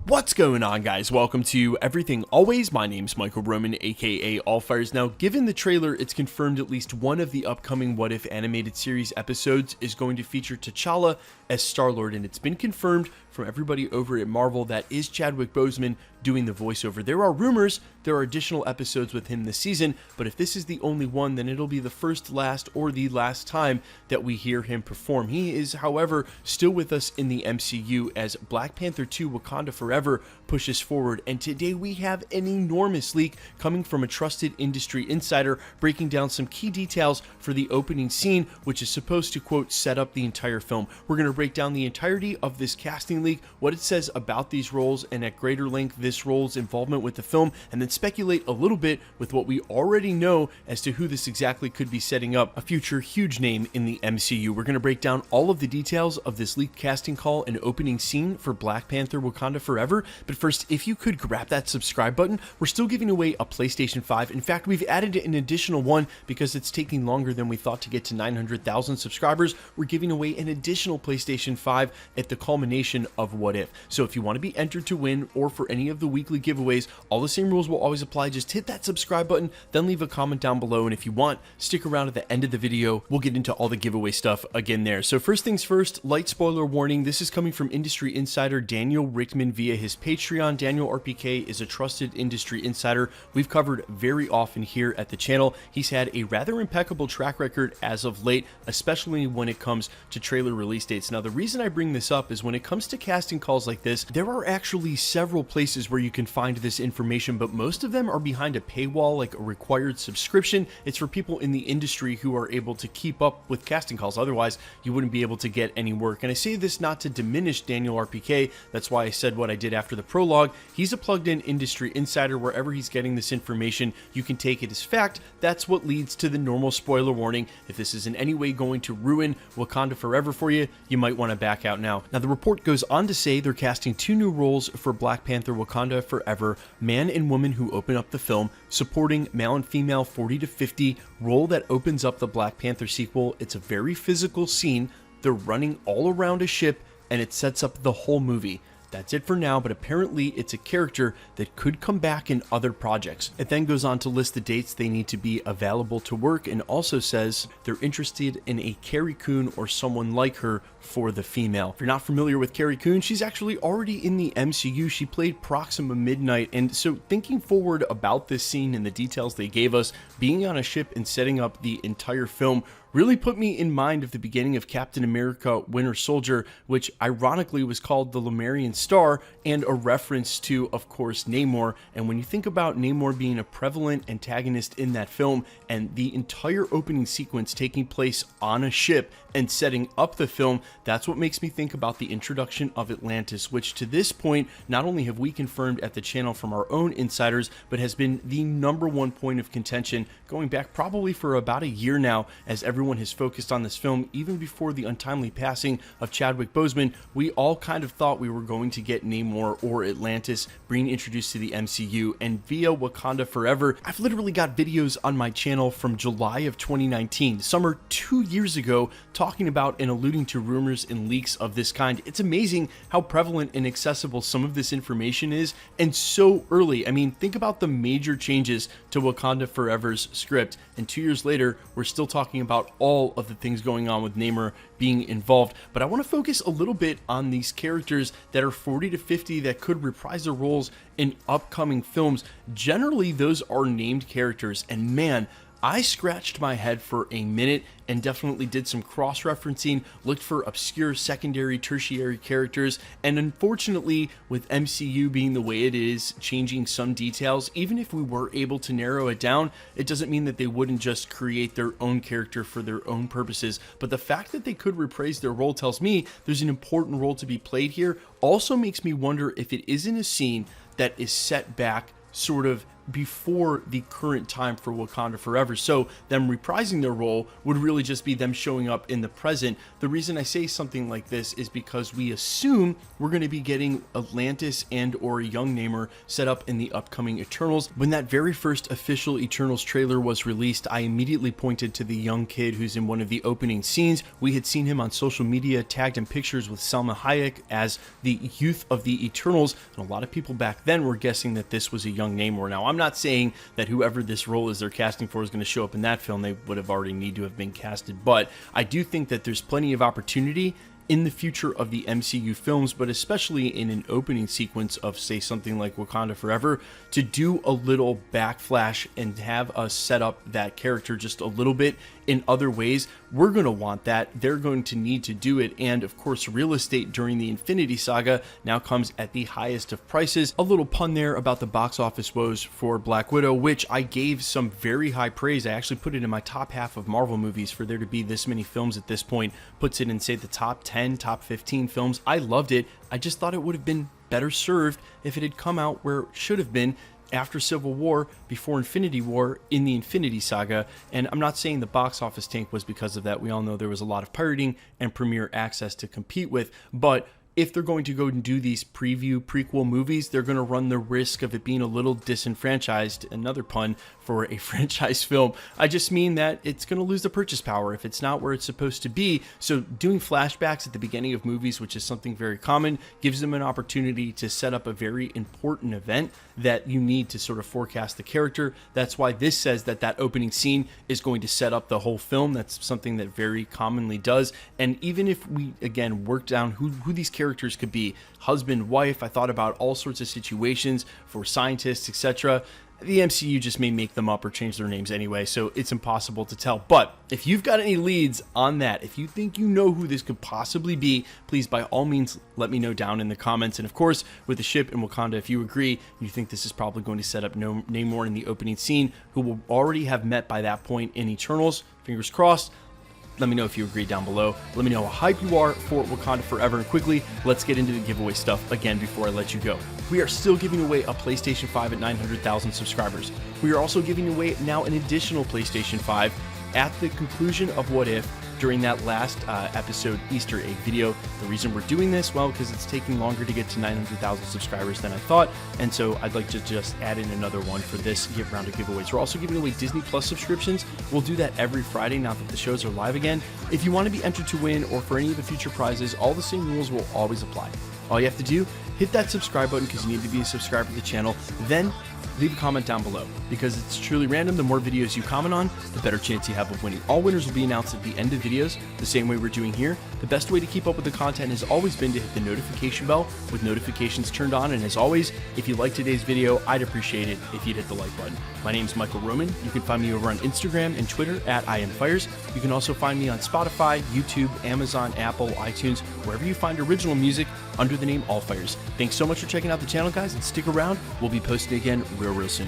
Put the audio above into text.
What's going on, guys? Welcome to Everything Always. My name's Michael Roman, aka Allfires. Now, given the trailer, it's confirmed at least one of the upcoming What If animated series episodes is going to feature T'Challa as Star-Lord, and it's been confirmed from everybody over at Marvel that is Chadwick Boseman doing the voiceover. There are rumors there are additional episodes with him this season, but if this is the only one, then it'll be the first, last, or the last time that we hear him perform. He is, however, still with us in the MCU as Black Panther 2 Wakanda Forever pushes forward, and today we have an enormous leak coming from a trusted industry insider breaking down some key details for the opening scene, which is supposed to, quote, set up the entire film. We're going to break down the entirety of this casting leak, what it says about these roles, and at greater length this role's involvement with the film, and then speculate a little bit with what we already know as to who this exactly could be setting up a future huge name in the MCU. We're going to break down all of the details of this leaked casting call and opening scene for Black Panther Wakanda Forever. But first, if you could grab that subscribe button, we're still giving away a PlayStation 5. In fact, we've added an additional one because it's taking longer than we thought to get to 900,000 subscribers. We're giving away an additional PlayStation 5 at the culmination of What If. So if you want to be entered to win or for any of the weekly giveaways, all the same rules will always apply. Just hit that subscribe button, then leave a comment down below, and if you want, stick around at the end of the video. We'll get into all the giveaway stuff again there. So first things first, light spoiler warning. This is coming from industry insider Daniel Richtman via his Patreon. Daniel RPK is a trusted industry insider we've covered very often here at the channel. He's had a rather impeccable track record as of late, especially when it comes to trailer release dates. Now, the reason I bring this up is when it comes to casting calls like this, there are actually several places where you can find this information, but most of them are behind a paywall, like a required subscription. It's for people in the industry who are able to keep up with casting calls. Otherwise, you wouldn't be able to get any work. And I say this not to diminish Daniel RPK. That's why I said what I did after the prologue. He's a plugged-in industry insider. Wherever he's getting this information, you can take it as fact. That's what leads to the normal spoiler warning. If this is in any way going to ruin Wakanda Forever for you, you might want to back out now. Now, the report goes on to say they're casting two new roles for Black Panther Wakanda Forever, man and woman who open up the film, supporting male and female 40 to 50 role that opens up the Black Panther sequel. It's a very physical scene. They're running all around a ship, and it sets up the whole movie. That's it for now, but apparently it's a character that could come back in other projects. It then goes on to list the dates they need to be available to work, and also says they're interested in a Carrie Coon or someone like her for the female. If you're not familiar with Carrie Coon, she's actually already in the MCU. She played Proxima Midnight, and so thinking forward about this scene and the details they gave us, being on a ship and setting up the entire film really put me in mind of the beginning of Captain America Winter Soldier, which ironically was called the Lemurian Star, and a reference to, of course, Namor. And when you think about Namor being a prevalent antagonist in that film, and the entire opening sequence taking place on a ship and setting up the film, that's what makes me think about the introduction of Atlantis, which to this point, not only have we confirmed at the channel from our own insiders, but has been the #1 point of contention going back probably for about a year now, as everyone has focused on this film. Even before the untimely passing of Chadwick Boseman, we all kind of thought we were going to get Namor or Atlantis being introduced to the MCU, and via Wakanda Forever, I've literally got videos on my channel from July of 2019, summer 2 years ago, talking about and alluding to rumors and leaks of this kind. It's amazing how prevalent and accessible some of this information is, and so early. I mean, think about the major changes to Wakanda Forever's script, and 2 years later, we're still talking about all of the things going on with Namor being involved. But I want to focus a little bit on these characters that are 40 to 50 that could reprise their roles in upcoming films. Generally, those are named characters, and man, I scratched my head for a minute and definitely did some cross-referencing, looked for obscure secondary, tertiary characters, and unfortunately, with MCU being the way it is, changing some details, even if we were able to narrow it down, it doesn't mean that they wouldn't just create their own character for their own purposes. But the fact that they could reprise their role tells me there's an important role to be played here. Also makes me wonder if it isn't a scene that is set back sort of before the current time for Wakanda Forever. So them reprising their role would really just be them showing up in the present. The reason I say something like this is because we assume we're going to be getting Atlantis and or young Namor set up in the upcoming Eternals. When that very first official Eternals trailer was released, I immediately pointed to the young kid who's in one of the opening scenes. We had seen him on social media tagged in pictures with Salma Hayek as the youth of the Eternals, and a lot of people back then were guessing that this was a young Namor. Now, I'm not saying that whoever this role is they're casting for is going to show up in that film. They would have already need to have been casted, but I do think that there's plenty of opportunity in the future of the MCU films, but especially in an opening sequence of, say, something like Wakanda Forever, to do a little backflash and have us set up that character just a little bit in other ways. We're going to want that. They're going to need to do it. And of course, real estate during the Infinity Saga now comes at the highest of prices. A little pun there about the box office woes for Black Widow, which I gave some very high praise. I actually put it in my top half of Marvel movies. For there to be this many films at this point puts it in, say, the top 10, top 15 films. I loved it. I just thought it would have been better served if it had come out where it should have been, after Civil War, before Infinity War, in the Infinity Saga. And I'm not saying the box office tank was because of that. We all know there was a lot of pirating and premiere access to compete with, but if they're going to go and do these prequel movies, they're going to run the risk of it being a little disenfranchised, another pun, for a franchise film. I just mean that it's going to lose the purchase power if it's not where it's supposed to be. So doing flashbacks at the beginning of movies, which is something very common, gives them an opportunity to set up a very important event that you need to sort of forecast the character. That's why this says that that opening scene is going to set up the whole film. That's something that very commonly does. And even if we, again, work down who these characters could be, husband, wife, I thought about all sorts of situations for scientists, etc. The MCU just may make them up or change their names anyway, so it's impossible to tell. But if you've got any leads on that, if you think you know who this could possibly be, please by all means let me know down in the comments. And of course, with the ship in Wakanda, if you agree, you think this is probably going to set up Namor in the opening scene, who will already have met by that point in Eternals, fingers crossed. Let me know if you agree down below. Let me know how hype you are for Wakanda Forever. And quickly, let's get into the giveaway stuff again before I let you go. We are still giving away a PlayStation 5 at 900,000 subscribers. We are also giving away now an additional PlayStation 5 at the conclusion of What If, during that last episode Easter egg video. The reason we're doing this, well, because it's taking longer to get to 900,000 subscribers than I thought, and so I'd like to just add in another one for this round of giveaways. We're also giving away Disney Plus subscriptions. We'll do that every Friday now that the shows are live again. If you want to be entered to win or for any of the future prizes, all the same rules will always apply. All you have to do, hit that subscribe button because you need to be a subscriber to the channel, then leave a comment down below, because it's truly random. The more videos you comment on, the better chance you have of winning. All winners will be announced at the end of videos, the same way we're doing here. The best way to keep up with the content has always been to hit the notification bell with notifications turned on. And as always, if you liked today's video, I'd appreciate it if you'd hit the like button. My name's Michael Roman. You can find me over on Instagram and Twitter at IamFires. You can also find me on Spotify, YouTube, Amazon, Apple, iTunes, wherever you find original music under the name Allfires. Thanks so much for checking out the channel, guys, and stick around. We'll be posting again real soon.